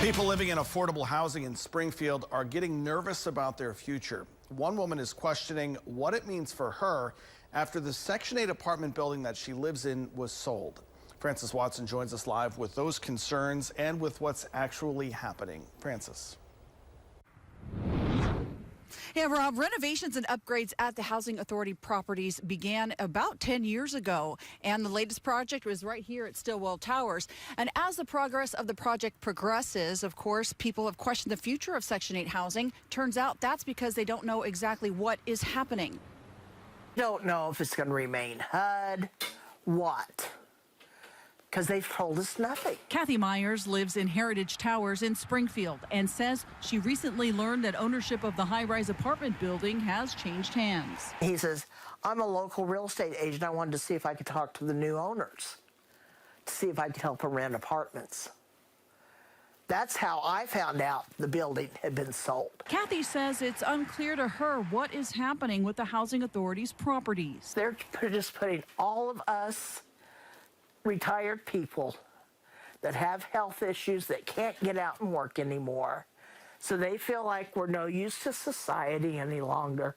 People living in affordable housing in Springfield are getting nervous about their future. One woman is questioning what it means for her after the Section 8 apartment building that she lives in was sold. Francis Watson joins us live with those concerns and with what's actually happening. Francis. Yeah, Rob, renovations and upgrades at the Housing Authority properties began about 10 years ago, and the latest project was right here at Stillwell Towers. And as the progress of the project progresses, of course, people have questioned the future of Section 8 housing. Turns out that's because they don't know exactly what is happening. Don't know if it's going to remain HUD, what? Because they've told us nothing. Kathy Myers lives in Heritage Towers in Springfield and says she recently learned that ownership of the high-rise apartment building has changed hands. He says, I'm a local real estate agent. I wanted to see if I could talk to the new owners, to see if I could help them rent apartments. That's how I found out the building had been sold. Kathy says it's unclear to her what is happening with the Housing Authority's properties. They're just putting all of us retired people that have health issues that can't get out and work anymore. So they feel like we're no use to society any longer.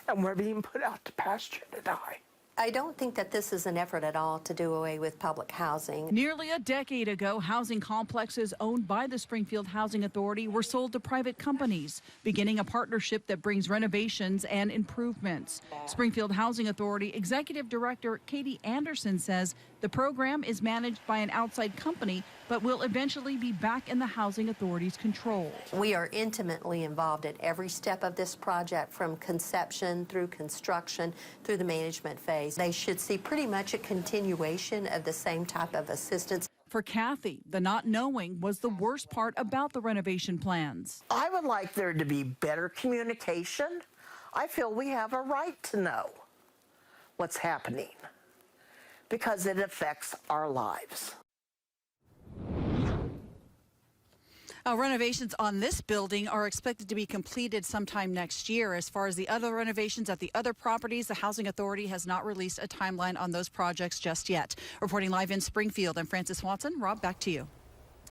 And we're being put out to pasture to die. I don't think that this is an effort at all to do away with public housing. Nearly a decade ago, housing complexes owned by the Springfield Housing Authority were sold to private companies, beginning a partnership that brings renovations and improvements. Springfield Housing Authority Executive Director Katie Anderson says the program is managed by an outside company, but will eventually be back in the Housing Authority's control. We are intimately involved at every step of this project, from conception through construction through the management phase. They should see pretty much a continuation of the same type of assistance. For Kathy, the not knowing was the worst part about the renovation plans. I would like there to be better communication. I feel we have a right to know what's happening because it affects our lives. Renovations on this building are expected to be completed sometime next year. As far as the other renovations at the other properties, the Housing Authority has not released a timeline on those projects just yet. Reporting live in Springfield, I'm Francis Watson. Rob, back to you.